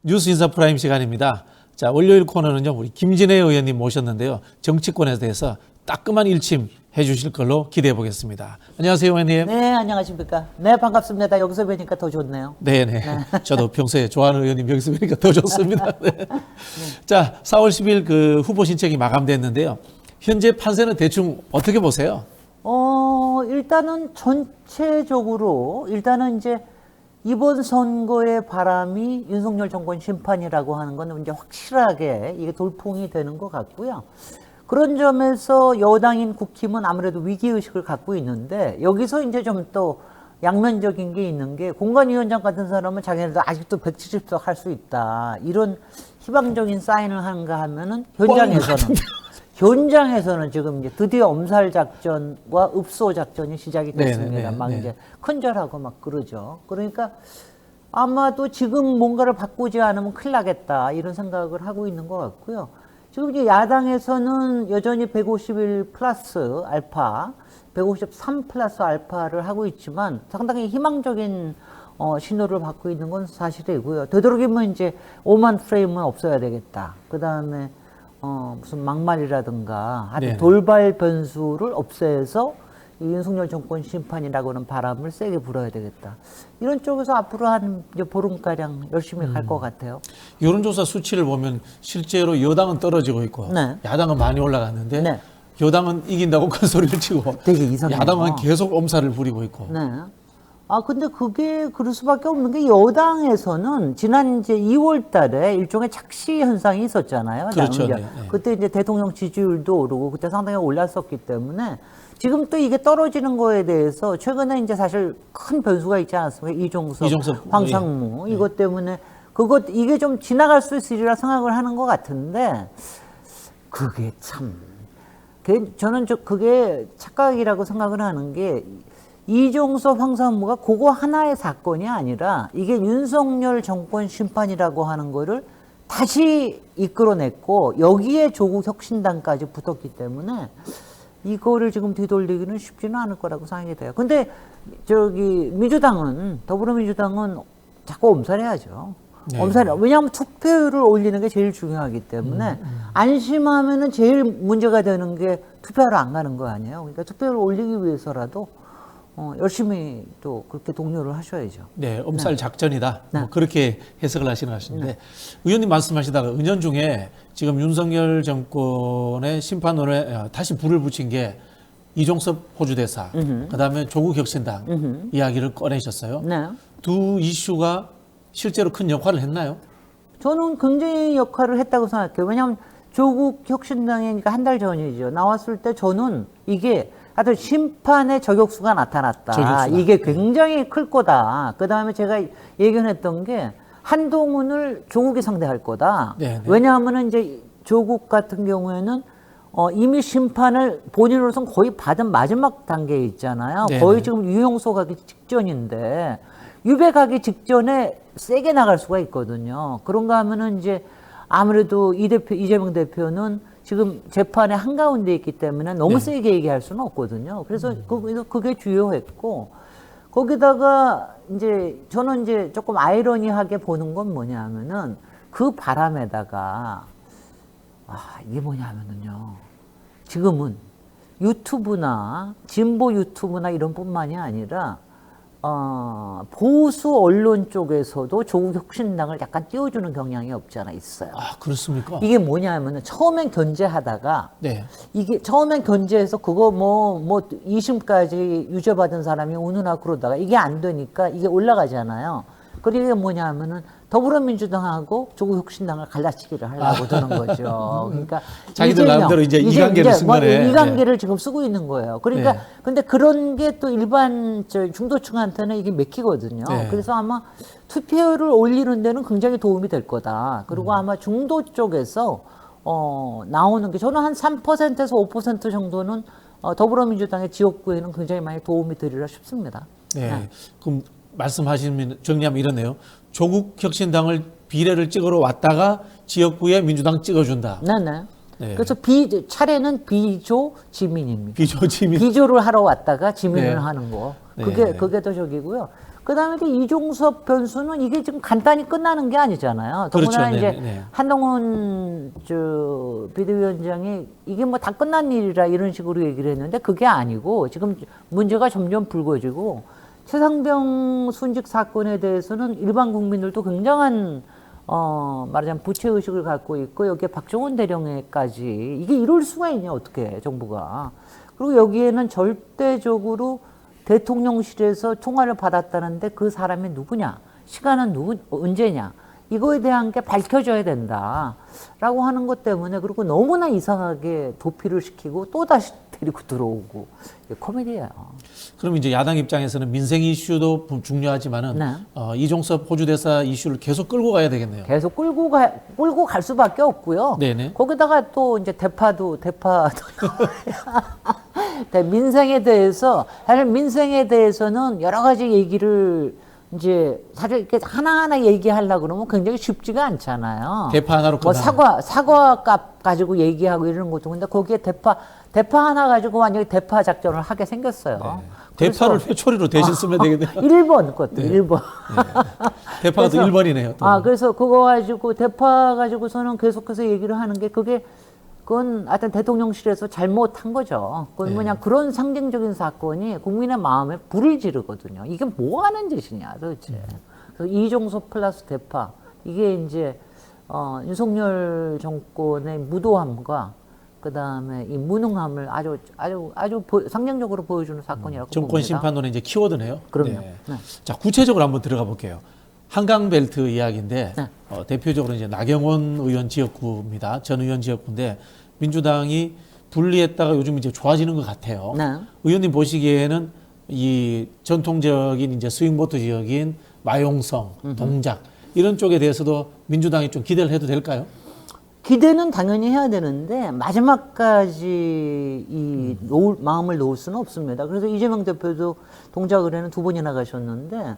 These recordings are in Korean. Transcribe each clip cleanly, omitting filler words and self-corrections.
뉴스 인사 프라임 시간입니다. 자, 월요일 코너는요, 우리 김진애 의원님 모셨는데요. 정치권에 대해서 따끔한 일침 해주실 걸로 기대해 보겠습니다. 안녕하세요, 의원님. 네, 안녕하십니까. 네, 반갑습니다. 여기서 뵈니까 더 좋네요. 네네. 저도 평소에 좋아하는 의원님 여기서 뵈니까 더 좋습니다. 네. 자, 4월 10일 그 후보 신청이 마감됐는데요. 현재 판세는 대충 어떻게 보세요? 일단은 전체적으로, 일단은 이제 이번 선거의 바람이 윤석열 정권 심판이라고 하는 건 이제 확실하게 이게 돌풍이 되는 것 같고요. 그런 점에서 여당인 국힘은 아무래도 위기의식을 갖고 있는데, 여기서 이제 좀 또 양면적인 게 있는 게, 공관위원장 같은 사람은 자기네도 아직도 170석 할 수 있다, 이런 희망적인 사인을 하는가 하면은, 현장에서는 지금 이제 드디어 엄살 작전과 읍소 작전이 시작이 됐습니다. 네네네. 막 이제 큰절하고 막 그러죠. 그러니까 아마도 지금 뭔가를 바꾸지 않으면 큰일 나겠다, 이런 생각을 하고 있는 것 같고요. 지금 이제 야당에서는 여전히 151 플러스 알파, 153 플러스 알파를 하고 있지만 상당히 희망적인 신호를 받고 있는 건 사실이고요. 되도록이면 이제 오만 프레임은 없어야 되겠다. 그 다음에 무슨 막말이라든가 하여튼 돌발 변수를 없애서 이 윤석열 정권 심판이라고 하는 바람을 세게 불어야 되겠다. 이런 쪽에서 앞으로 한 이제 보름가량 열심히 갈 것 같아요. 여론조사 수치를 보면 실제로 여당은 떨어지고 있고 네. 야당은 많이 올라갔는데 네. 여당은 이긴다고 큰 소리를 치고 되게 이상해요. 야당은 계속 엄살을 부리고 있고. 네. 근데 그게 그럴 수밖에 없는 게, 여당에서는 지난 이제 2월 달에 일종의 착시 현상이 있었잖아요. 그렇죠. 이제 네. 그때 이제 대통령 지지율도 오르고 그때 상당히 올랐었기 때문에 지금 또 이게 떨어지는 거에 대해서 최근에 이제 사실 큰 변수가 있지 않았습니까? 이종석, 황상무 이것 때문에 이게 좀 지나갈 수 있으리라 생각을 하는 것 같은데, 그게 참 저는 그게 착각이라고 생각을 하는 게, 이종석, 황상무가 그거 하나의 사건이 아니라 이게 윤석열 정권 심판이라고 하는 거를 다시 이끌어냈고 여기에 조국 혁신당까지 붙었기 때문에 이거를 지금 뒤돌리기는 쉽지는 않을 거라고 생각이 돼요. 근데 더불어민주당은 자꾸 엄살해야죠. 네. 엄살해. 왜냐하면 투표율을 올리는 게 제일 중요하기 때문에 안심하면은 제일 문제가 되는 게 투표하러 안 가는 거 아니에요. 그러니까 투표율을 올리기 위해서라도 열심히 또 그렇게 독려를 하셔야죠. 네, 엄살 작전이다. 네. 뭐 그렇게 해석을 하시는 것 같은데, 의원님 말씀하시다가 은연중에 지금 윤석열 정권의 심판론에 다시 불을 붙인 게 이종섭 호주대사, 그다음에 조국 혁신당 이야기를 꺼내셨어요. 네. 두 이슈가 실제로 큰 역할을 했나요? 저는 굉장히 역할을 했다고 생각해요. 왜냐하면 조국 혁신당이니까 한 달 전이죠. 나왔을 때 저는 이게 하여튼 심판의 저격수가 나타났다. 이게 굉장히 클 거다. 그 다음에 제가 예견했던 게 한동훈을 조국이 상대할 거다. 네네. 왜냐하면 이제 조국 같은 경우에는 이미 심판을 본인으로서는 거의 받은 마지막 단계에 있잖아요. 네네. 거의 지금 유용소 가기 직전인데 유배 가기 직전에 세게 나갈 수가 있거든요. 그런가 하면은 이제 아무래도 이재명 대표는 지금 재판의 한가운데 있기 때문에 너무 세게 얘기할 수는 없거든요. 그래서 그게 주요했고, 거기다가 이제 저는 이제 조금 아이러니하게 보는 건 뭐냐면은 그 바람에다가 이게 뭐냐면은요, 지금은 유튜브나 진보 유튜브나 이런 뿐만이 아니라 보수 언론 쪽에서도 조국 혁신당을 약간 띄워주는 경향이 없지 않아 있어요. 그렇습니까? 이게 뭐냐면은 처음엔 견제하다가 이게 처음엔 견제해서 그거 뭐 2심까지 유죄받은 사람이 우느나 그러다가 이게 안 되니까 이게 올라가잖아요. 그게 뭐냐면은 더불어민주당하고 조국혁신당을 갈라치기를 하려고 드는 거죠. 그러니까 자기들 나름대로 이제 이관계를 쓴 거네. 이관계를 지금 쓰고 있는 거예요. 그러니까 근데 그런 게 또 일반 중도층한테는 이게 맥히거든요. 그래서 아마 투표율을 올리는 데는 굉장히 도움이 될 거다. 그리고 아마 중도 쪽에서 나오는 게 저는 한 3%에서 5% 정도는 더불어민주당의 지역구에는 굉장히 많이 도움이 되리라 싶습니다. 그럼 말씀하시면 정리하면 이러네요. 조국 혁신당을 비례를 찍으러 왔다가 지역구에 민주당 찍어준다. 네. 그래서 차례는 비조 지민입니다. 비조 지민. 비조를 하러 왔다가 지민을 하는 거. 그게 더 저기고요. 그다음에 이종섭 변수는 이게 지금 간단히 끝나는 게 아니잖아요. 더구나 그렇죠. 이제 한동훈 비대위원장이 이게 뭐 다 끝난 일이라 이런 식으로 얘기를 했는데 그게 아니고 지금 문제가 점점 불거지고 최상병 순직 사건에 대해서는 일반 국민들도 굉장한 말하자면 부채의식을 갖고 있고 여기에 박정훈 대령에까지 이게 이럴 수가 있냐 어떻게 정부가. 그리고 여기에는 절대적으로 대통령실에서 총알을 받았다는데 그 사람이 누구냐, 시간은 언제냐, 이거에 대한 게 밝혀져야 된다라고 하는 것 때문에 그리고 너무나 이상하게 도피를 시키고 또 다시 데리고 들어오고 이게 코미디예요. 그럼 이제 야당 입장에서는 민생 이슈도 중요하지만은 네. 이종섭 호주 대사 이슈를 계속 끌고 가야 되겠네요. 계속 끌고 갈 수밖에 없고요. 네네. 거기다가 또 이제 대파도 민생에 대해서 사실 민생에 대해서는 여러 가지 얘기를 이제 사실 이렇게 하나하나 얘기하려고 그러면 굉장히 쉽지가 않잖아요. 대파 하나로 뭐 사과 값 가지고 얘기하고 이런 것도 근데 거기에 대파 하나 가지고 완전히 대파 작전을 하게 생겼어요. 네. 대파를 회초리로 대신 쓰면 되겠네요. 1번 그것도 네. 1번. 네. 대파가 또 1번이네요. 또. 그래서 그거 가지고 대파 가지고서는 계속해서 얘기를 하는 게 그건 하여튼 대통령실에서 잘못한 거죠. 그건 그냥 그런 상징적인 사건이 국민의 마음에 불을 지르거든요. 이게 뭐 하는 짓이냐 도대체. 그래서 이종섭 플러스 대파 이게 이제 윤석열 정권의 무도함과 그다음에 이 무능함을 아주 상징적으로 보여주는 사건이라고 정권 봅니다. 심판론의 이제 키워드네요. 그럼요. 네. 네. 자, 구체적으로 한번 들어가 볼게요. 한강벨트 이야기인데 네. 대표적으로 이제 나경원 의원 지역구입니다. 전 의원 지역구인데 민주당이 분리했다가 요즘 이제 좋아지는 것 같아요. 네. 의원님 보시기에는 이 전통적인 이제 스윙보트 지역인 마용성, 동작 이런 쪽에 대해서도 민주당이 좀 기대를 해도 될까요? 기대는 당연히 해야 되는데 마지막까지 마음을 놓을 수는 없습니다. 그래서 이재명 대표도 동작을에는 2번이나 가셨는데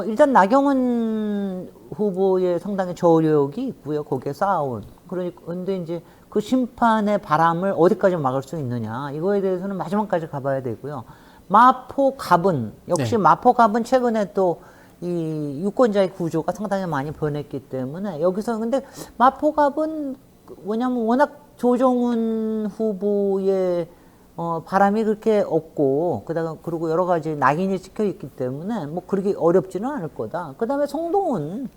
일단 나경원 후보의 상당히 저력이 있고요. 거기에 쌓아온. 그런데 이제 그 심판의 바람을 어디까지 막을 수 있느냐. 이거에 대해서는 마지막까지 가봐야 되고요. 마포갑은 역시 네. 마포갑은 최근에 또 이 유권자의 구조가 상당히 많이 변했기 때문에 여기서 근데 마포갑은 뭐냐면 워낙 조정훈 후보의 바람이 그렇게 없고 그리고 여러 가지 낙인이 찍혀 있기 때문에 뭐 그렇게 어렵지는 않을 거다. 그다음에 성동은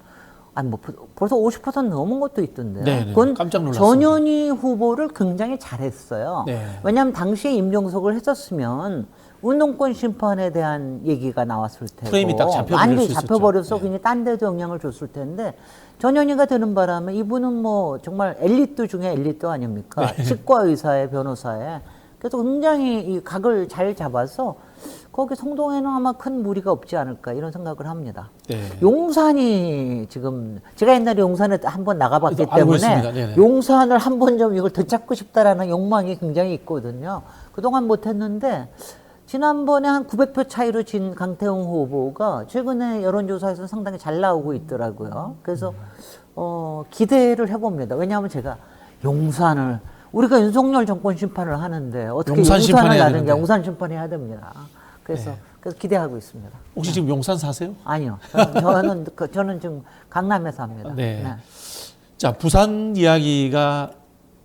뭐 벌써 50% 넘은 것도 있던데요. 네, 그건 깜짝 놀랐습니다. 전현희 후보를 굉장히 잘했어요. 네. 왜냐하면 당시에 임종석을 했었으면 운동권 심판에 대한 얘기가 나왔을 테고 프레임이 딱 완전히 잡혀버렸을 잡혀버려서 네. 그냥 딴 데도 영향을 줬을 텐데 전현희가 되는 바람에 이분은 뭐 정말 엘리트 중에 엘리트 아닙니까? 네. 치과의사의 변호사에 그래서 굉장히 이 각을 잘 잡아서 거기 성동에는 아마 큰 무리가 없지 않을까 이런 생각을 합니다. 네. 용산이 지금 제가 옛날에 용산에 한번 나가봤기 알고 있습니다. 때문에 네네. 용산을 한번 좀 이걸 되찾고 싶다라는 욕망이 굉장히 있거든요. 그동안 못했는데 지난번에 한 900표 차이로 진 강태웅 후보가 최근에 여론조사에서 상당히 잘 나오고 있더라고요. 그래서 기대를 해봅니다. 왜냐하면 제가 용산을 우리가 윤석열 정권 심판을 하는데 어떻게 용산 용산을 심판해야 나는게 되는데. 용산 심판해야 됩니다. 그래서 기대하고 있습니다. 혹시 지금 용산 사세요? 아니요. 저는 지금 강남에 삽니다. 네. 자, 부산 이야기가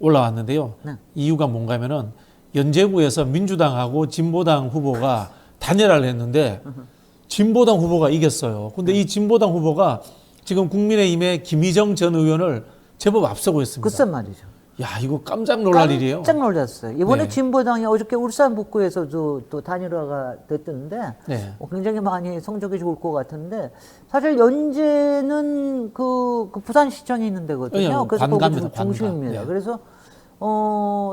올라왔는데요. 네. 이유가 뭔가면은 연제구에서 민주당하고 진보당 후보가 단일화를 했는데 진보당 후보가 이겼어요. 근데 이 진보당 후보가 지금 국민의힘의 김희정 전 의원을 제법 앞서고 있습니다. 글쎄 말이죠. 야, 이거 깜짝 놀랄 일이에요. 깜짝 놀랐어요. 이번에 네. 진보당이 어저께 울산 북구에서도 또 단일화가 됐던데 네. 굉장히 많이 성적이 좋을 것 같은데 사실 연제는 그 부산시청에 있는 데거든요. 네, 그래서 반갑니다, 거기 중심입니다. 반갑. 네. 그래서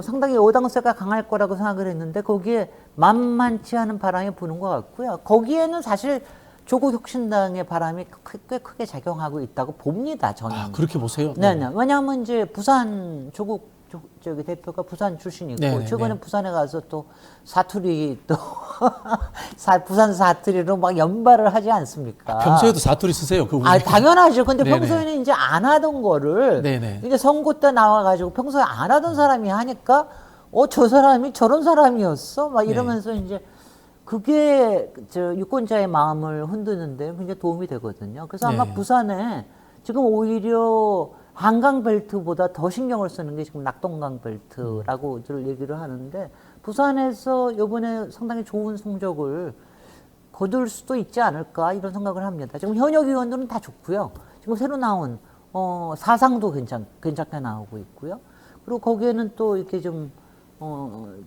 상당히 여당세가 강할 거라고 생각을 했는데 거기에 만만치 않은 바람이 부는 것 같고요. 거기에는 사실 조국 혁신당의 바람이 꽤 크게 작용하고 있다고 봅니다. 저는. 아, 그렇게 보세요? 네네. 왜냐하면 이제 부산 조국 저기 대표가 부산 출신이고 네네, 최근에 네. 부산에 가서 또 사투리 또 부산 사투리로 막 연발을 하지 않습니까? 평소에도 사투리 쓰세요, 그분. 당연하죠. 근데 네네. 평소에는 이제 안 하던 거를 네네. 이제 선거 때 나와가지고 평소에 안 하던 사람이 하니까 저 사람이 저런 사람이었어? 막 이러면서 이제 그게 저 유권자의 마음을 흔드는데 굉장히 도움이 되거든요. 그래서 아마 네. 부산에 지금 오히려 한강 벨트보다 더 신경을 쓰는 게 지금 낙동강 벨트라고들 얘기를 하는데 부산에서 이번에 상당히 좋은 성적을 거둘 수도 있지 않을까 이런 생각을 합니다. 지금 현역 의원들은 다 좋고요. 지금 새로 나온 사상도 괜찮게 나오고 있고요. 그리고 거기에는 또 이렇게 좀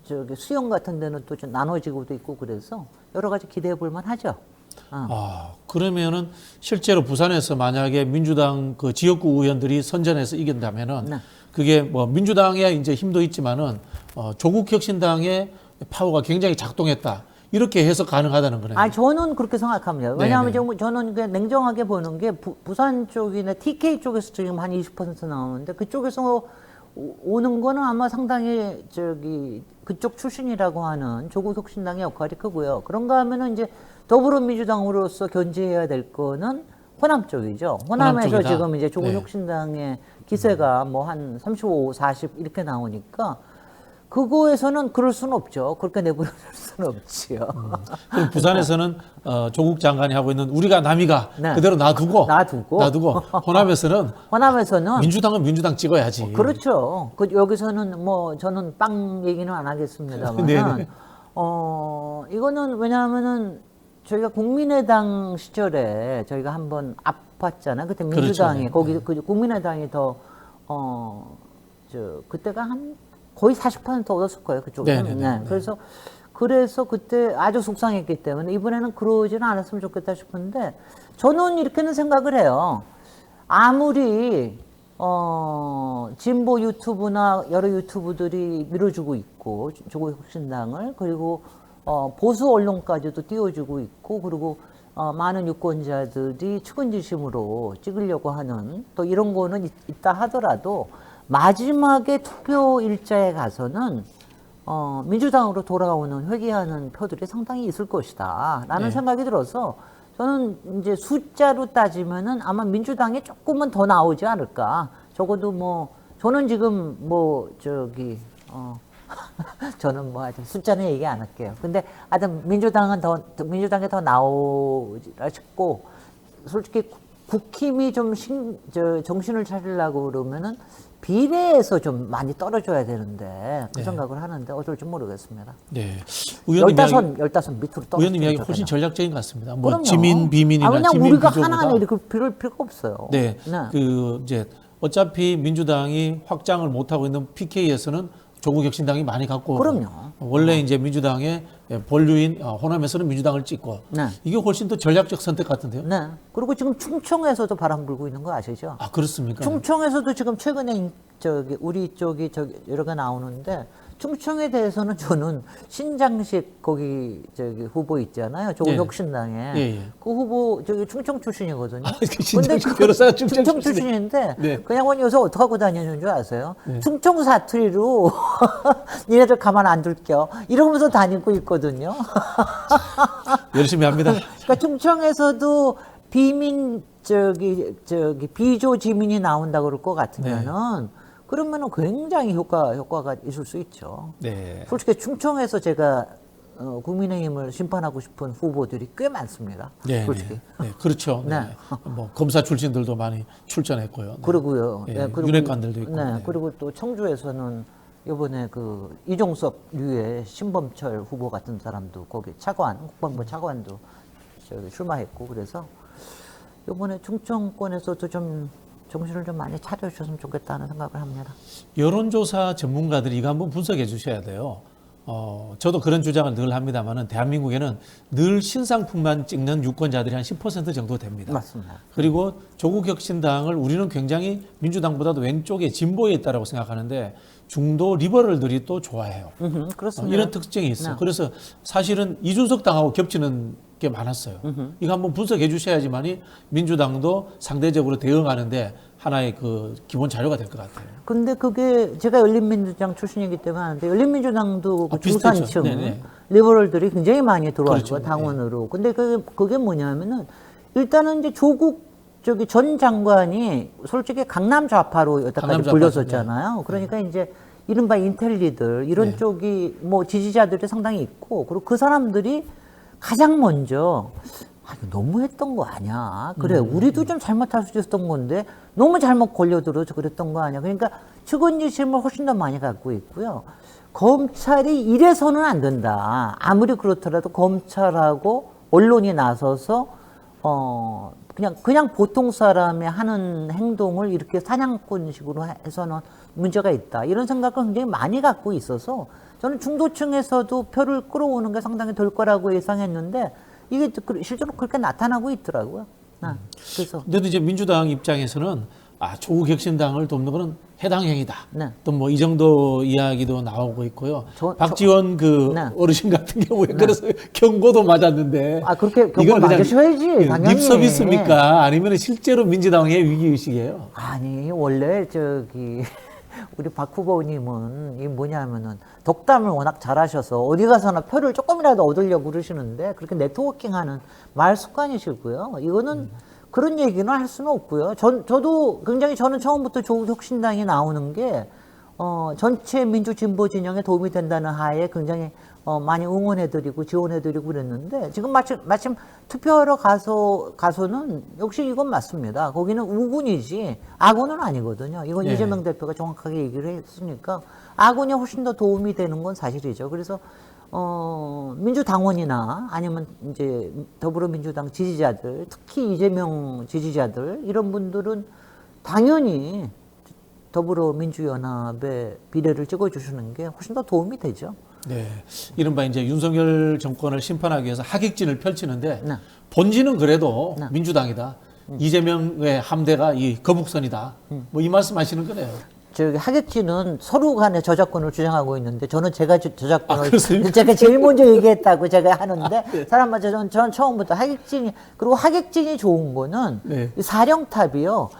저기 수영 같은 데는 또 좀 나눠지고도 있고 그래서 여러 가지 기대해 볼 만하죠. 그러면은 실제로 부산에서 만약에 민주당 그 지역구 의원들이 선전해서 이긴다면은 네. 그게 뭐 민주당의 이제 힘도 있지만은 조국 혁신당의 파워가 굉장히 작동했다. 이렇게 해석 가능하다는 거네요. 아, 저는 그렇게 생각합니다. 왜냐하면 지금 저는 그냥 냉정하게 보는 게 부산 쪽이나 TK 쪽에서 지금 한 20% 나오는데 그쪽에서 오는 거는 아마 상당히 저기 그쪽 출신이라고 하는 조국 혁신당의 역할이 크고요. 그런가 하면은 이제 더불어민주당으로서 견제해야 될 거는 호남 쪽이죠. 호남에서 쪽이다. 지금 이제 조국 혁신당의 기세가 뭐 한 35, 40 이렇게 나오니까 그거에서는 그럴 수는 없죠. 그렇게 내버려 둘 수는 없지요. 그럼 부산에서는 조국 장관이 하고 있는 우리가 남이가 네. 그대로 놔두고 호남에서는 호남에서는 민주당은 민주당 찍어야지. 그렇죠. 여기서는 뭐 저는 빵 얘기는 안 하겠습니다만, 네네. 이거는 왜냐하면은 저희가 국민의당 시절에 저희가 한번 아팠잖아요. 그때 민주당이 그렇죠. 거기 국민의당이 더 그때가 한 거의 40% 얻었을 거예요. 그쪽에서. 네네네. 그래서 그때 아주 속상했기 때문에 이번에는 그러지는 않았으면 좋겠다 싶은데 저는 이렇게는 생각을 해요. 아무리 진보 유튜브나 여러 유튜브들이 밀어주고 있고 조국 혁신당을 그리고 보수 언론까지도 띄워주고 있고 그리고 많은 유권자들이 측은지심으로 찍으려고 하는 또 이런 거는 있다 하더라도 마지막에 투표 일자에 가서는 민주당으로 돌아오는 회귀하는 표들이 상당히 있을 것이다 라는 생각이 들어서 저는 이제 숫자로 따지면은 아마 민주당이 조금은 더 나오지 않을까. 적어도 뭐 저는 지금 뭐 저기 저는 뭐 하여튼 숫자는 얘기 안 할게요. 근데 하여튼 민주당에 더 나오리라 싶고 솔직히 국힘이 좀 정신을 차리려고 그러면은 비례에서 좀 많이 떨어져야 되는데 그 생각을 하는데 어떨지 모르겠습니다. 네. 15 밑으로 떨어져. 의원님 이야기 훨씬 전략적인 것 같습니다. 뭐 그럼요. 지민 비민이나 그냥 지민 우리가 비조보다 하나하나 이렇게 빌을 필요가 없어요. 네. 그 이제 어차피 민주당이 확장을 못 하고 있는 PK에서는 조국 혁신당이 많이 갖고 오고 그럼요. 원래 이제 민주당의 본류인 호남에서는 민주당을 찍고 이게 훨씬 더 전략적 선택 같은데요. 네. 그리고 지금 충청에서도 바람 불고 있는 거 아시죠? 아 그렇습니까? 충청에서도 지금 최근에 우리 쪽이 여러 개 나오는데 충청에 대해서는 저는 신장식 거기 후보 있잖아요. 조국 혁신당에 그 후보 충청 출신이거든요. 신장식 변호사가 충청 출신인데 네. 그 양반이 요새 어떻게 하고 다니는 줄 아세요? 충청 사투리로 니네들 가만 안 둘게요. 이러면서 다니고 있거든요. 열심히 합니다. 그러니까 충청에서도 비민 비조 지민이 나온다 그럴 것 같으면은 그러면은 굉장히 효과가 있을 수 있죠. 네. 솔직히 충청에서 제가 국민의힘을 심판하고 싶은 후보들이 꽤 많습니다. 네, 솔직히. 네, 그렇죠. 네. 뭐 검사 출신들도 많이 출전했고요. 네. 그러고요. 그리고 윤핵관들도 있고. 네. 그리고 또 청주에서는 이번에 그 이종섭류의 신범철 후보 같은 사람도 거기 국방부 차관도 출마했고 그래서 이번에 충청권에서도 좀 정신을 좀 많이 차려주셨으면 좋겠다는 생각을 합니다. 여론조사 전문가들이 이거 한번 분석해 주셔야 돼요. 저도 그런 주장을 늘 합니다만은 대한민국에는 늘 신상품만 찍는 유권자들이 한 10% 정도 됩니다. 맞습니다. 그리고 조국 혁신당을 우리는 굉장히 민주당보다도 왼쪽에 진보에 있다라고 생각하는데 중도 리버럴들이 또 좋아해요. 그렇습니다. 이런 특징이 있어요. 그래서 사실은 이준석 당하고 겹치는 게 많았어요. 이거 한번 분석해 주셔야지만이 민주당도 상대적으로 대응하는데 하나의 그 기본 자료가 될 것 같아요. 근데 그게 제가 열린민주당 출신이기 때문에 하는데 열린민주당도 그 중산층 리버럴들이 굉장히 많이 들어왔고 그렇죠. 당원으로. 근데 그게 뭐냐면은 일단은 이제 조국 전 장관이 솔직히 강남 좌파로 여태까지 불렸었잖아요. 그러니까 이제 이른바 인텔리들 이런 쪽이 뭐 지지자들이 상당히 있고 그리고 그 사람들이 가장 먼저 이거 너무했던 거 아니야. 그래, 우리도 좀 잘못할 수 있었던 건데 너무 잘못 걸려들어서 그랬던 거 아니야. 그러니까 측은지심을 훨씬 더 많이 갖고 있고요. 검찰이 이래서는 안 된다. 아무리 그렇더라도 검찰하고 언론이 나서서 그냥 보통 사람이 하는 행동을 이렇게 사냥꾼식으로 해서는 문제가 있다. 이런 생각을 굉장히 많이 갖고 있어서 저는 중도층에서도 표를 끌어오는 게 상당히 될 거라고 예상했는데 이게 실제로 그렇게 나타나고 있더라고요. 그래서. 근데도 이제 민주당 입장에서는 조국 혁신당을 돕는 거는 해당 행위다. 네. 또 뭐 이 정도 이야기도 나오고 있고요. 박지원 네. 어르신 같은 경우에 그래서 경고도 맞았는데. 그렇게 경고 맞으셔야지, 당연히. 립 서비스입니까? 아니면 실제로 민주당의 위기의식이에요? 아니, 원래 우리 박 후보님은 이 뭐냐면은 덕담을 워낙 잘하셔서 어디 가서나 표를 조금이라도 얻으려고 그러시는데 그렇게 네트워킹하는 말 습관이시고요. 이거는 그런 얘기는 할 수는 없고요. 저도 굉장히 저는 처음부터 조국 혁신당이 나오는 게 전체 민주 진보 진영에 도움이 된다는 하에 굉장히 많이 응원해드리고 지원해드리고 그랬는데 지금 마침 투표하러 가서는 역시 이건 맞습니다. 거기는 우군이지 악군은 아니거든요. 이건 네. 이재명 대표가 정확하게 얘기를 했으니까 악군이 훨씬 더 도움이 되는 건 사실이죠. 그래서 민주당원이나 아니면 이제 더불어민주당 지지자들, 특히 이재명 지지자들 이런 분들은 당연히 더불어민주연합의 비례를 찍어주시는 게 훨씬 더 도움이 되죠. 네. 이른바 이제 윤석열 정권을 심판하기 위해서 하객진을 펼치는데 네. 본질은 그래도 민주당이다. 이재명의 함대가 이 거북선이다. 뭐 이 말씀 하시는 거네요. 하객진은 서로 간에 저작권을 주장하고 있는데 저는 제가 저작권을 그렇습니까? 제가 제일 먼저 얘기했다고 제가 하는데 네. 사람마저 저는 처음부터 하객진이 그리고 하객진이 좋은 거는 네. 이 사령탑이요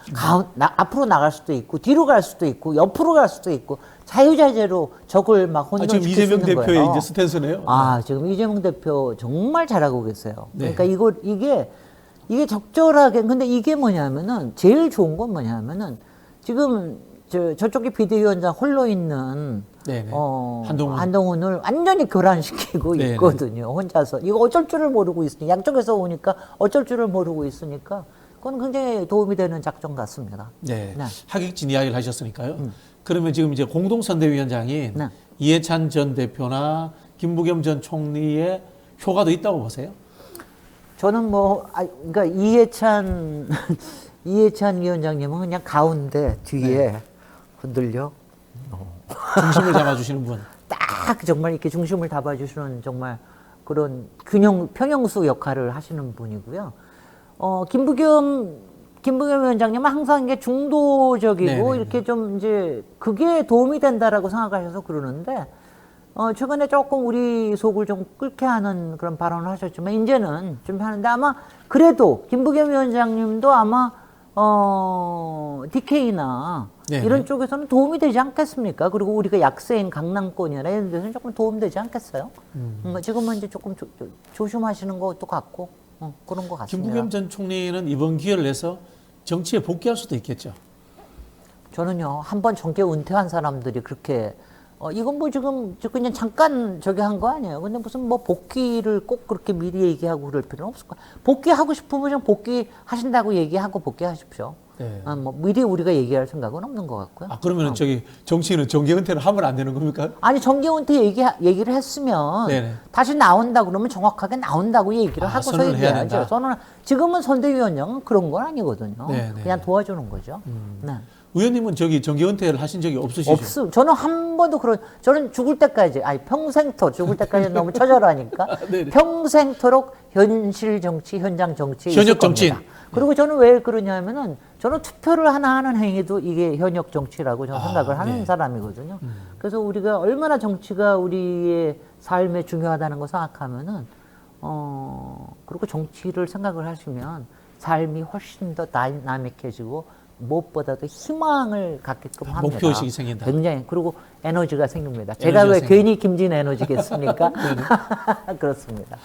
앞으로 나갈 수도 있고 뒤로 갈 수도 있고 옆으로 갈 수도 있고 자유자재로 적을 막 혼돈시킬 지금 수 이재명 있는 대표의 거예요. 이제 스탠스네요. 지금 이재명 대표 정말 잘하고 계세요. 네. 그러니까 이게 적절하게 근데 이게 뭐냐면은 제일 좋은 건 뭐냐면은 지금 저쪽에 비대위원장 홀로 있는 네네. 한동훈을 완전히 교란시키고 네네. 있거든요. 혼자서 이거 어쩔 줄을 모르고 있으니까 양쪽에서 오니까 어쩔 줄을 모르고 있으니까 그건 굉장히 도움이 되는 작전 같습니다. 네. 네. 하객진 이야기를 하셨으니까요. 그러면 지금 이제 공동선대위원장인 네. 이해찬 전 대표나 김부겸 전 총리의 효과도 있다고 보세요? 저는 그러니까 이해찬 위원장님은 그냥 가운데 뒤에 흔들려 중심을 잡아주시는 분. 딱 정말 이렇게 중심을 잡아주시는 정말 그런 평형수 역할을 하시는 분이고요. 김부겸 위원장님은 항상 이게 중도적이고 네네. 이렇게 좀 이제 그게 도움이 된다라고 생각하셔서 그러는데 최근에 조금 우리 속을 좀 끓게 하는 그런 발언을 하셨지만 이제는 좀 하는데 아마 그래도 김부겸 위원장님도 아마 DK나 네네. 이런 쪽에서는 도움이 되지 않겠습니까? 그리고 우리가 약세인 강남권이나 이런 데서는 조금 도움되지 않겠어요? 지금은 이제 조금 조심하시는 것도 같고 그런 것 같습니다. 김부겸 전 총리는 이번 기회를 내서 정치에 복귀할 수도 있겠죠. 저는요, 한번 정계 은퇴한 사람들이 그렇게 이건 지금 그냥 잠깐 한 거 아니에요. 근데 무슨 복귀를 꼭 그렇게 미리 얘기하고 그럴 필요는 없을 거예요. 복귀하고 싶으면 그냥 복귀하신다고 얘기하고 복귀하십시오. 네. 미리 우리가 얘기할 생각은 없는 것 같고요. 그러면은 정치인은 정계 은퇴를 하면 안 되는 겁니까? 아니, 정계 은퇴 얘기를 했으면 네네. 다시 나온다 그러면 정확하게 나온다고 얘기를 하고서 선언을 해야 얘기해야죠. 된다. 저는 지금은 선대위원장은 그런 건 아니거든요. 네네. 그냥 도와주는 거죠. 네. 의원님은 정계 은퇴를 하신 적이 없으시죠? 저는 한 번도 저는 죽을 때까지, 죽을 때까지 너무 처절하니까, 네네. 평생토록 현실 정치, 현장 정치에 있을 현역 정치인. 겁니다. 그리고 저는 왜 그러냐면은, 저는 투표를 하나 하는 행위도 이게 현역 정치라고 저는 생각을 하는 네. 사람이거든요. 그래서 우리가 얼마나 정치가 우리의 삶에 중요하다는 거 생각하면은, 그리고 정치를 생각을 하시면 삶이 훨씬 더 다이나믹해지고, 무엇보다도 희망을 갖게끔 합니다. 목표의식이 생긴다. 굉장히. 그리고 에너지가 생깁니다. 제가 왜 괜히 김진 에너지겠습니까? 그렇습니다.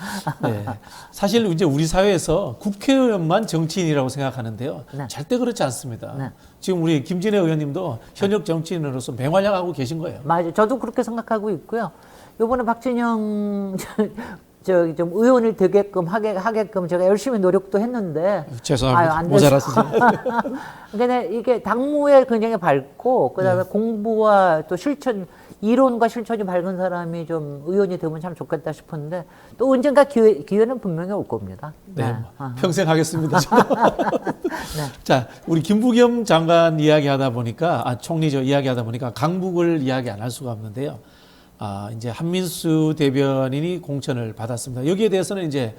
네. 사실 이제 우리 사회에서 국회의원만 정치인이라고 생각하는데요. 네. 절대 그렇지 않습니다. 네. 지금 우리 김진애 의원님도 현역 정치인으로서 맹활약하고 계신 거예요. 맞아요. 저도 그렇게 생각하고 있고요. 요번에 박진영 저기 좀 의원이 되게끔 하게끔 제가 열심히 노력도 했는데 죄송합니다. 안 모자랐습니다. 근데 이게 당무에 굉장히 밝고 그다음에 공부와 또 실천 이론과 실천이 밝은 사람이 좀 의원이 되면 참 좋겠다 싶은데 또 언젠가 기회는 분명히 올 겁니다. 네, 평생 하겠습니다. 네. 자, 우리 김부겸 장관 이야기하다 보니까 총리죠 이야기하다 보니까 강북을 이야기 안 할 수가 없는데요. 이제 한민수 대변인이 공천을 받았습니다. 여기에 대해서는 이제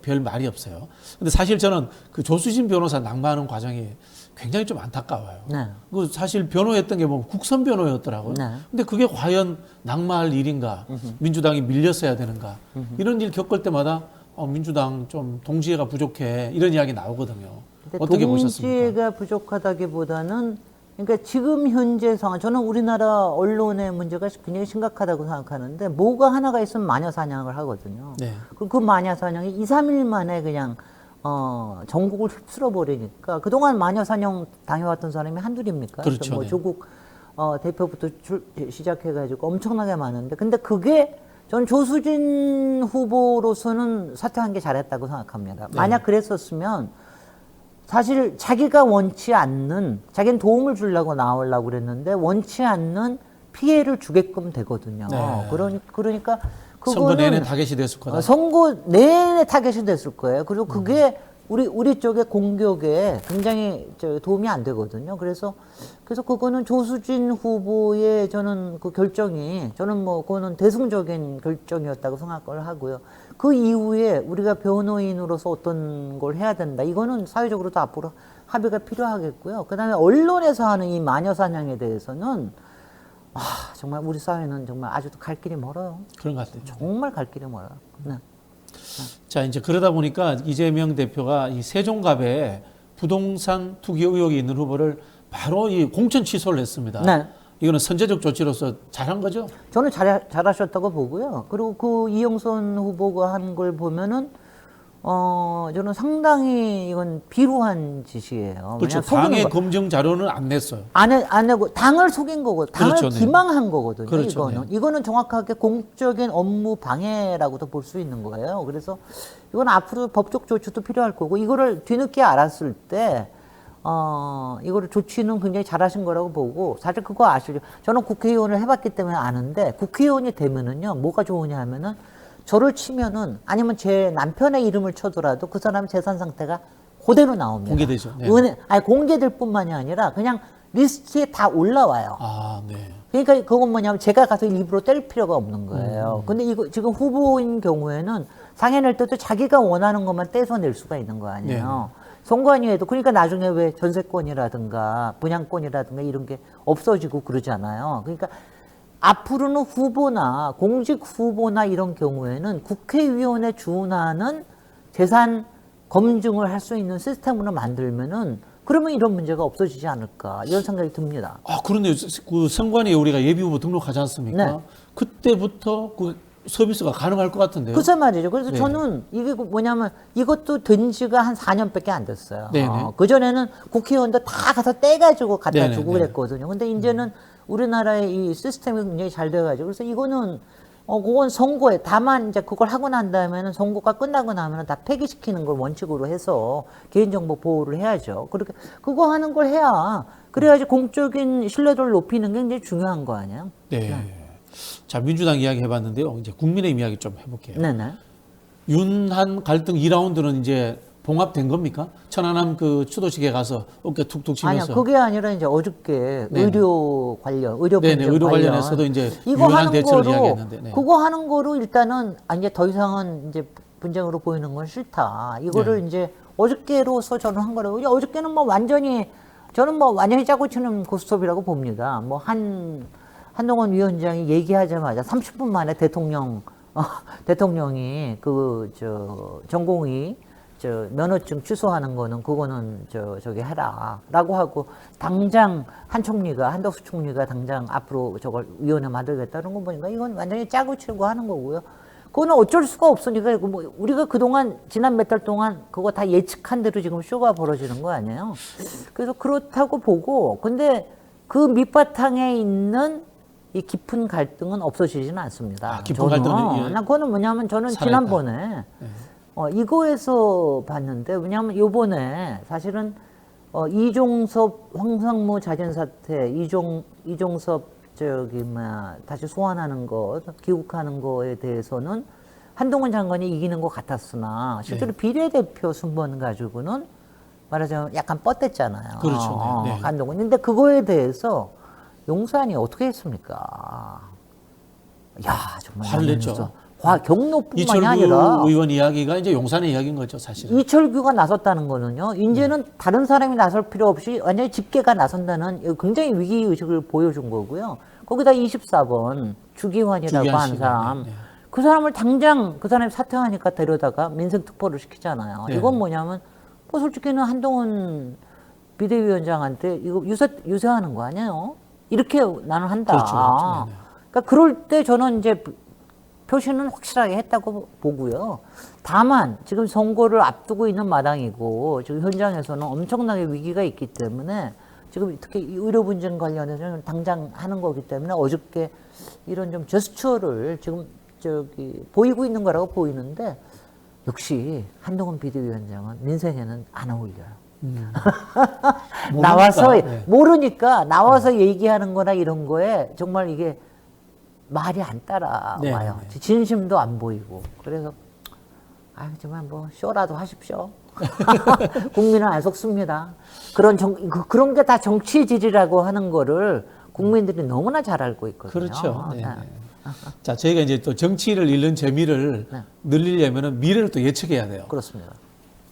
별 말이 없어요. 근데 사실 저는 그 조수진 변호사 낙마하는 과정이 굉장히 좀 안타까워요. 네. 그 사실 변호했던 게 뭐 국선 변호였더라고요. 네. 근데 그게 과연 낙마할 일인가? 민주당이 밀렸어야 되는가? 이런 일 겪을 때마다 민주당 좀 동지애가 부족해 이런 이야기 나오거든요. 어떻게 보셨습니까? 동지애가 부족하다기보다는 그러니까 지금 현재 상황, 저는 우리나라 언론의 문제가 굉장히 심각하다고 생각하는데 뭐가 하나가 있으면 마녀 사냥을 하거든요. 네. 그 마녀 사냥이 2, 3일 만에 그냥 전국을 휩쓸어 버리니까 그동안 마녀 사냥 당해왔던 사람이 한둘입니까? 그렇죠. 뭐 네. 조국 대표부터 시작해가지고 엄청나게 많은데 근데 그게 전 조수진 후보로서는 사퇴한 게 잘했다고 생각합니다. 만약 그랬었으면 사실 자기가 원치 않는, 자기는 도움을 주려고 나오려고 그랬는데 원치 않는 피해를 주게끔 되거든요. 네. 그러니까 선거 내내 타겟이 됐을 거다. 선거 내내 타겟이 됐을 거예요. 그리고 그게 우리 쪽의 공격에 굉장히 도움이 안 되거든요. 그래서 그거는 조수진 후보의 저는 그 결정이 저는 뭐 그거는 대승적인 결정이었다고 생각을 하고요. 그 이후에 우리가 변호인으로서 어떤 걸 해야 된다. 이거는 사회적으로도 앞으로 합의가 필요하겠고요. 그다음에 언론에서 하는 이 마녀 사냥에 대해서는 정말 우리 사회는 정말 아직도 갈 길이 멀어요. 그런 것 같아요. 정말 갈 길이 멀어요. 네. 자, 이제 그러다 보니까 이재명 대표가 이 세종갑에 부동산 투기 의혹이 있는 후보를 바로 이 공천 취소를 했습니다. 네. 이거는 선제적 조치로서 잘한 거죠? 저는 잘하셨다고 보고요. 그리고 그 이영선 후보가 한 걸 보면은 저는 상당히 이건 비루한 짓이에요. 그렇죠. 당의 검증 자료는 안 냈어요. 안 내고 당을 속인 거고, 당을 그렇죠, 기망한 네. 거거든요. 그렇죠, 이거는 정확하게 공적인 업무 방해라고도 볼 수 있는 거예요. 그래서 이건 앞으로 법적 조치도 필요할 거고, 이거를 뒤늦게 알았을 때 이거를 조치는 굉장히 잘하신 거라고 보고, 사실 그거 아시죠? 저는 국회의원을 해봤기 때문에 아는데, 국회의원이 되면은요, 뭐가 좋으냐 하면은 저를 치면은 아니면 제 남편의 이름을 쳐더라도 그 사람 재산 상태가 그대로 나옵니다. 공개되죠. 네. 공개될 뿐만이 아니라 그냥 리스트에 다 올라와요. 네. 그러니까 그건 뭐냐면 제가 가서 일부러 뗄 필요가 없는 거예요. 근데 이거 지금 후보인 경우에는 상해 낼 때도 자기가 원하는 것만 떼서 낼 수가 있는 거 아니에요. 네. 선관위에도 그러니까 나중에 왜 전세권이라든가 분양권이라든가 이런 게 없어지고 그러잖아요. 그러니까 앞으로는 후보나 공직 후보나 이런 경우에는 국회의원에 준하는 재산 검증을 할 수 있는 시스템으로 만들면은 그러면 이런 문제가 없어지지 않을까 이런 생각이 듭니다. 그런데 그 선관위에 우리가 예비후보 등록하지 않습니까? 네. 그때부터 그 서비스가 가능할 것 같은데요. 글쎄 말이죠. 그래서 네. 저는 이게 뭐냐면 이것도 된 지가 한 4년밖에 안 됐어요. 그전에는 국회의원도 다 가서 떼가지고 갖다 네네. 주고 그랬거든요. 근데 이제는 우리나라의 이 시스템이 굉장히 잘 돼가지고 그래서 이거는 그건 선거에 다만 이제 그걸 하고 난 다음에는 선거가 끝나고 나면은 다 폐기시키는 걸 원칙으로 해서 개인정보 보호를 해야죠. 그렇게 그거 하는 걸 해야 그래야지 공적인 신뢰도를 높이는 게 굉장히 중요한 거 아니에요? 네. 자, 민주당 이야기 해봤는데요. 이제 국민의힘 이야기 좀 해볼게요. 네네. 윤한 갈등 2라운드는 이제 봉합된 겁니까? 천안함 그 추도식에 가서 어깨 툭툭 치면서. 아니요, 그게 아니라 이제 어저께 의료 관련, 의료 분쟁 의료 관련해서도 이제 유연한 대처를 이야기했는데. 네. 그거 하는 거로 일단은 이제 더 이상은 이제 분쟁으로 보이는 건 싫다. 이거를 이제 어저께로서 저는 한 거라고. 어저께는 뭐 완전히 저는 뭐 완전히 짜고 치는 고스톱이라고 봅니다. 뭐 한동훈 위원장이 얘기하자마자 30분 만에 대통령이 전공의 면허증 취소하는 거는 그거는 저기 해라라고 하고 당장 한덕수 총리가 당장 앞으로 저걸 위원회 만들겠다는 거 보니까 이건 완전히 짜고 치고 하는 거고요. 그거는 어쩔 수가 없으니까 뭐 우리가 그동안 지난 몇 달 동안 그거 다 예측한 대로 지금 쇼가 벌어지는 거 아니에요. 그래서 그렇다고 보고 근데 그 밑바탕에 있는 이 깊은 갈등은 없어지지는 않습니다. 아, 깊은 갈등은 예. 나 그거는 뭐냐면 저는 살아있다. 지난번에 네. 이거에서 봤는데 왜냐하면 요번에 사실은 이종섭 황상무 자진 사퇴 이종섭 다시 소환하는 거 귀국하는 거에 대해서는 한동훈 장관이 이기는 것 같았으나 실제로 네. 비례대표 순번 가지고는 말하자면 약간 뻗댔잖아요. 그렇죠. 네. 네. 한동훈. 근데 그거에 대해서 용산이 어떻게 했습니까? 야 정말 화를 냈죠. 경로뿐만이 이철구 아니라 의원 이야기가 이제 용산의 이야기인 거죠, 사실은. 이철규가 나섰다는 거는요. 이제는 다른 사람이 나설 필요 없이 완전히 집계가 나선다는 굉장히 위기 의식을 보여준 거고요. 거기다 24번 주기환이라고 한 씨가, 사람, 네. 그 사람을 당장 그 사람이 사퇴하니까 데려다가 민생 특보를 시키잖아요. 네. 이건 뭐냐면 뭐 솔직히는 한동훈 비대위원장한테 이거 유세하는 거 아니에요? 이렇게 나는 한다. 그렇죠, 그렇죠. 네, 네. 그러니까 그럴 때 저는 이제 표시는 확실하게 했다고 보고요. 다만 지금 선거를 앞두고 있는 마당이고 지금 현장에서는 엄청나게 위기가 있기 때문에 지금 특히 의료 분쟁 관련해서는 당장 하는 거기 때문에 어저께 이런 좀 제스처를 지금 보이고 있는 거라고 보이는데 역시 한동훈 비대위원장은 민생에는 안 어울려요. 나와서 네. 모르니까 나와서 얘기하는 거나 이런 거에 정말 이게 말이 안 따라와요. 네. 진심도 안 보이고. 그래서 정말 뭐 쇼라도 하십시오. 국민은 안 속습니다. 그런 게 다 정치 지지라고 하는 거를 국민들이 너무나 잘 알고 있거든요. 그렇죠. 네. 자, 저희가 이제 또 정치를 잃는 재미를 네. 늘리려면 미래를 또 예측해야 돼요. 그렇습니다.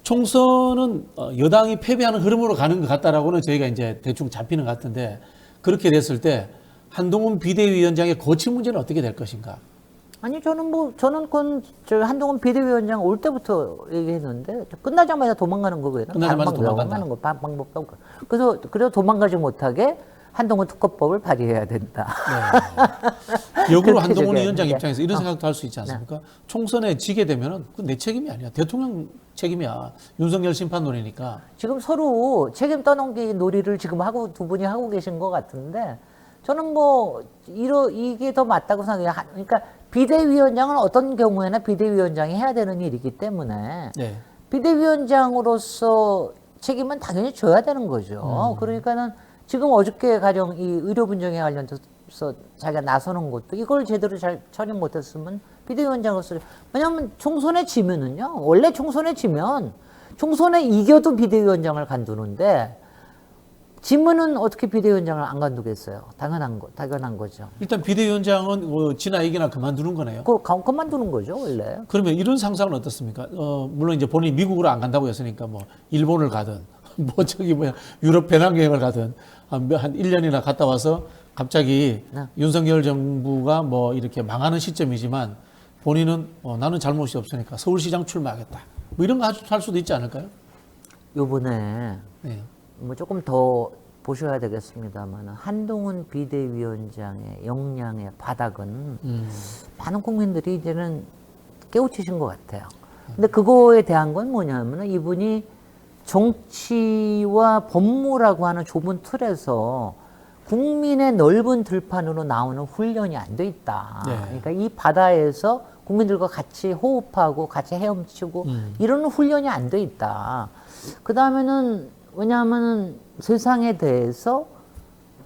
총선은 여당이 패배하는 흐름으로 가는 것 같다라고는 저희가 이제 대충 잡히는 것 같은데 그렇게 됐을 때 한동훈 비대위원장의 거취 문제는 어떻게 될 것인가? 아니 저는 한동훈 비대위원장 올 때부터 얘기했는데 끝나자마자 도망가는 거고요. 끝나자마자 도망가는 거 방법도 없고. 그래서 도망가지 못하게 한동훈 특검법을 발의해야 된다. 네. 역으로 한동훈 저기 위원장 했는데. 입장에서 이런 생각도 할 수 있지 않습니까? 총선에 지게 되면은 그건 내 책임이 아니야. 대통령 책임이야. 윤석열 심판론이니까. 지금 서로 책임 떠넘기 놀이를 지금 두 분이 하고 계신 것 같은데 저는 이게 더 맞다고 생각해요. 그러니까 비대위원장은 어떤 경우에나 비대위원장이 해야 되는 일이기 때문에 네. 비대위원장으로서 책임은 당연히 져야 되는 거죠. 그러니까는 지금 어저께 가령 이 의료 분쟁에 관련해서 자기가 나서는 것도 이걸 제대로 잘 처리 못했으면 비대위원장으로서 왜냐하면 총선에 지면은요. 원래 총선에 이겨도 비대위원장을 간두는데 지면은 어떻게 비대위원장을 안 간두겠어요? 당연한 거죠. 일단 비대위원장은 지나 이기나 그만두는 거네요. 그만두는 거죠, 원래. 그러면 이런 상상은 어떻습니까? 물론 이제 본인이 미국으로 안 간다고 했으니까 일본을 가든 유럽 배낭여행을 가든 한 1년이나 갔다 와서 갑자기 네. 윤석열 정부가 이렇게 망하는 시점이지만 본인은 나는 잘못이 없으니까 서울시장 출마하겠다. 이런 거 할 수도 있지 않을까요? 요번에 네. 조금 더 보셔야 되겠습니다만 한동훈 비대위원장의 역량의 바닥은 많은 국민들이 이제는 깨우치신 것 같아요. 근데 그거에 대한 건 뭐냐면 이분이 정치와 법무라고 하는 좁은 틀에서 국민의 넓은 들판으로 나오는 훈련이 안 돼 있다. 네. 그러니까 이 바다에서 국민들과 같이 호흡하고 같이 헤엄치고 이런 훈련이 안 돼 있다. 그 다음에는 왜냐하면 세상에 대해서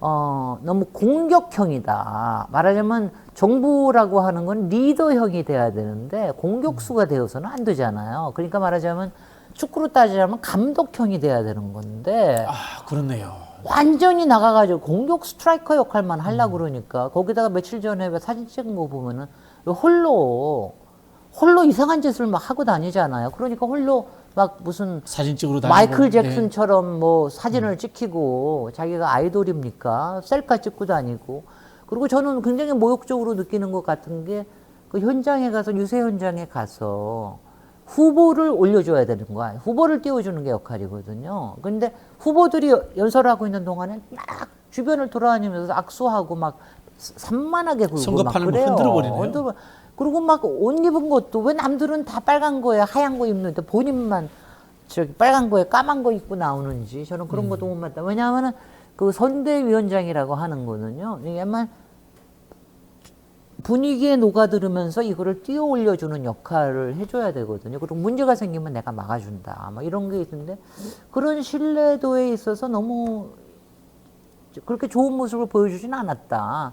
너무 공격형이다. 말하자면 정부라고 하는 건 리더형이 돼야 되는데 공격수가 되어서는 안 되잖아요. 그러니까 말하자면 축구로 따지자면 감독형이 돼야 되는 건데 그렇네요. 완전히 나가가지고 공격 스트라이커 역할만 하려고 그러니까 거기다가 며칠 전에 사진 찍은 거 보면은 홀로 이상한 짓을 막 하고 다니잖아요. 그러니까 홀로 막 무슨 사진 찍으러 다니고 마이클 잭슨처럼 사진을 찍히고 자기가 아이돌입니까? 셀카 찍고 다니고. 그리고 저는 굉장히 모욕적으로 느끼는 것 같은 게 그 현장에 가서 유세 현장에 가서 후보를 올려줘야 되는 거야. 후보를 띄워주는 게 역할이거든요. 근데 후보들이 연설하고 있는 동안에 막 주변을 돌아다니면서 악수하고 막 산만하게 굴고 막 선거판을 그래요. 흔들어 버리네요. 그리고 막 옷 입은 것도 왜 남들은 다 빨간 거에 하얀 거 입는데 본인만 빨간 거에 까만 거 입고 나오는지 저는 그런 것도 못 맞다. 왜냐하면은 그 선대위원장이라고 하는 거는요. 이게만 분위기에 녹아들으면서 이거를 띄워 올려주는 역할을 해줘야 되거든요. 그리고 문제가 생기면 내가 막아준다. 뭐 이런 게 있는데 그런 신뢰도에 있어서 너무 그렇게 좋은 모습을 보여주진 않았다.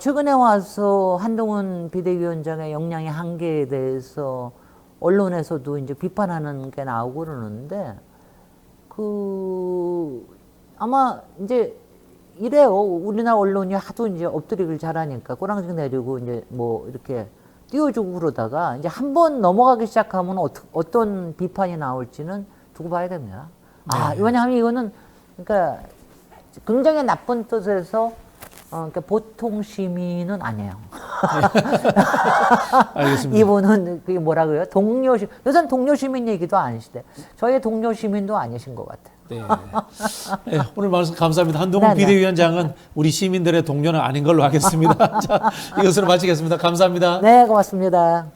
최근에 와서 한동훈 비대위원장의 역량의 한계에 대해서 언론에서도 이제 비판하는 게 나오고 그러는데 아마 이제 이래요. 우리나라 언론이 하도 이제 엎드리기를 잘하니까 꼬랑지 내리고 이제 뭐 이렇게 띄워주고 그러다가 이제 한번 넘어가기 시작하면 어떤 비판이 나올지는 두고 봐야 됩니다. 네. 왜냐하면 이거는 그러니까 굉장히 나쁜 뜻에서 그러니까 보통 시민은 아니에요. 알겠습니다. 이분은 그게 뭐라고요? 요새는 동료 시민 얘기도 아니시대. 저희 동료 시민도 아니신 것 같아요. 네. 네, 오늘 말씀 감사합니다. 한동훈 네네. 비대위원장은 우리 시민들의 동료는 아닌 걸로 하겠습니다. 자, 이것으로 마치겠습니다. 감사합니다. 네, 고맙습니다.